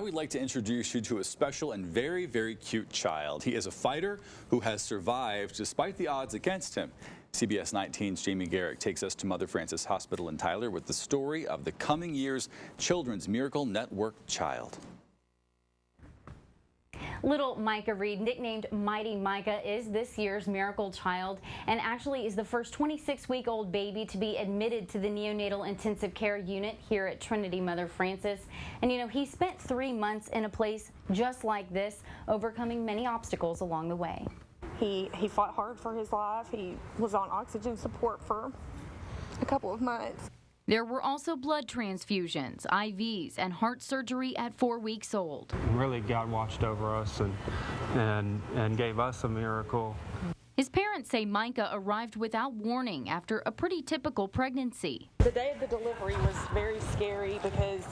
We'd like to introduce you to a special and very, very cute child. He is a fighter who has survived despite the odds against him. CBS 19's Jamye Garrick takes us to Mother Frances Hospital in Tyler with the story of the coming year's Children's Miracle Network child. Little Micah Read, nicknamed Mighty Micah, is this year's miracle child and actually is the first 26-week-old baby to be admitted to the Neonatal Intensive Care Unit here at Trinity Mother Frances. And you know, he spent 3 months in a place just like this, overcoming many obstacles along the way. He fought hard for his life. He was on oxygen support for a couple of months. There were also blood transfusions, IVs, and heart surgery at 4 weeks old. Really, God watched over us and gave us a miracle. His parents say Micah arrived without warning after a pretty typical pregnancy. The day of the delivery was very scary because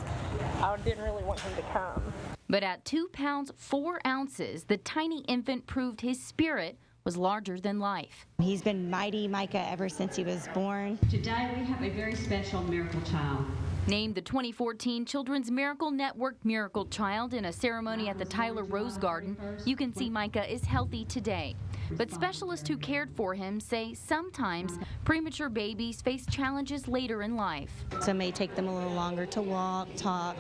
I didn't really want him to come. But at 2 pounds 4 ounces, the tiny infant proved his spirit was larger than life. He's been Mighty Micah ever since he was born. Today we have a very special miracle child. Named the 2014 Children's Miracle Network Miracle Child in a ceremony at the Tyler Rose Garden, you can see Micah is healthy today. But specialists who cared for him say sometimes premature babies face challenges later in life. So it may take them a little longer to walk, talk,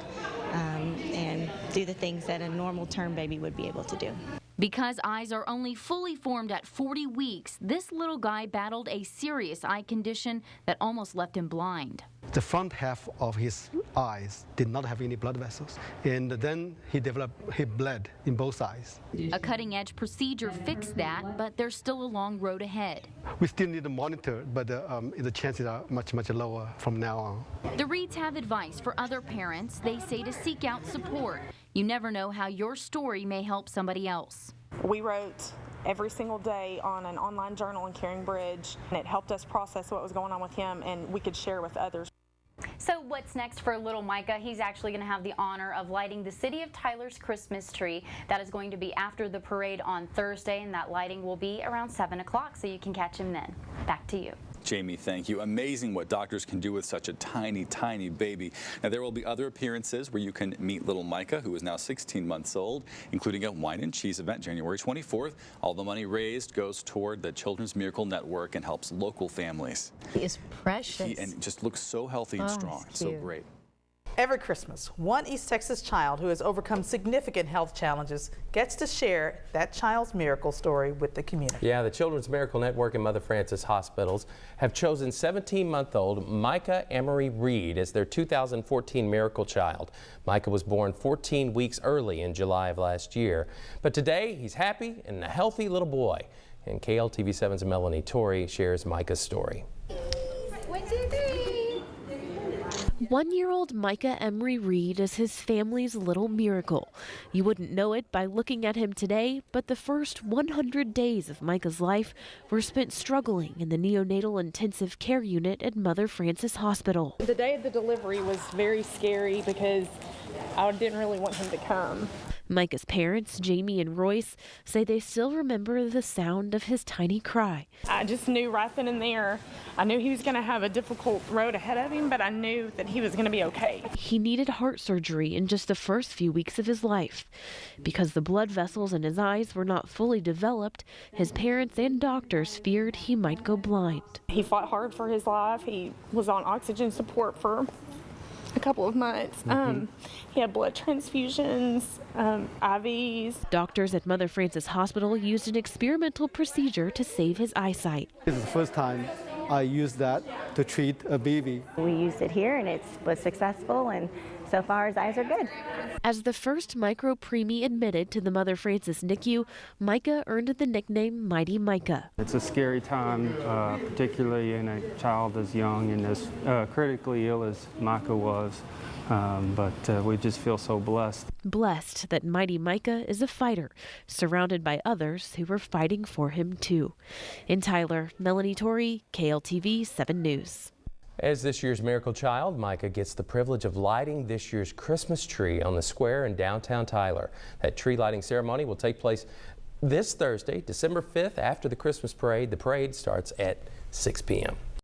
and do the things that a normal term baby would be able to do. Because eyes are only fully formed at 40 weeks, this little guy battled a serious eye condition that almost left him blind. The front half of his eyes did not have any blood vessels, and then he bled in both eyes. A cutting-edge procedure fixed that, but there's still a long road ahead. We still need to monitor, but the chances are much lower from now on. The Reeds have advice for other parents. They say to seek out support. You never know how your story may help somebody else. We wrote every single day on an online journal in Caring Bridge, and it helped us process what was going on with him, and we could share with others. So what's next for little Micah? He's actually going to have the honor of lighting the City of Tyler's Christmas tree. That is going to be after the parade on Thursday, and that lighting will be around 7 o'clock, so you can catch him then. Back to you. Jamie, thank you. Amazing what doctors can do with such a tiny, tiny baby. Now, there will be other appearances where you can meet little Micah, who is now 16 months old, including a wine and cheese event January 24th. All the money raised goes toward the Children's Miracle Network and helps local families. He is precious. And just looks so healthy and strong. So great. Every Christmas, one East Texas child who has overcome significant health challenges gets to share that child's miracle story with the community. Yeah, the Children's Miracle Network and Mother Frances Hospitals have chosen 17-month-old Micah Read as their 2014 miracle child. Micah was born 14 weeks early in July of last year, but today he's happy and a healthy little boy. And KLTV7's Melanie Torrey shares Micah's story. 1, 2, 3. 1-year-old Micah Read is his family's little miracle. You wouldn't know it by looking at him today, but the first 100 days of Micah's life were spent struggling in the Neonatal Intensive Care Unit at Mother Frances Hospital. The day of the delivery was very scary because I didn't really want him to come. Micah's parents, Jamye and Royce, say they still remember the sound of his tiny cry. I just knew right then and there, I knew he was going to have a difficult road ahead of him, but I knew that he was going to be okay. He needed heart surgery in just the first few weeks of his life. Because the blood vessels in his eyes were not fully developed, his parents and doctors feared he might go blind. He fought hard for his life. He was on oxygen support for a couple of months. He had blood transfusions, IVs. Doctors at Mother Frances Hospital used an experimental procedure to save his eyesight. This is the first time I used that to treat a baby. We used it here and it was successful, and so far his eyes are good. As the first micro preemie admitted to the Mother Frances NICU, Micah earned the nickname Mighty Micah. It's a scary time, particularly in a child as young and as critically ill as Micah was, but we just feel so blessed. Blessed that Mighty Micah is a fighter, surrounded by others who were fighting for him too. In Tyler, Melanie Torrey, KLTV 7 News. As this year's miracle child, Micah gets the privilege of lighting this year's Christmas tree on the square in downtown Tyler. That tree lighting ceremony will take place this Thursday, December 5th, after the Christmas parade. The parade starts at 6 p.m.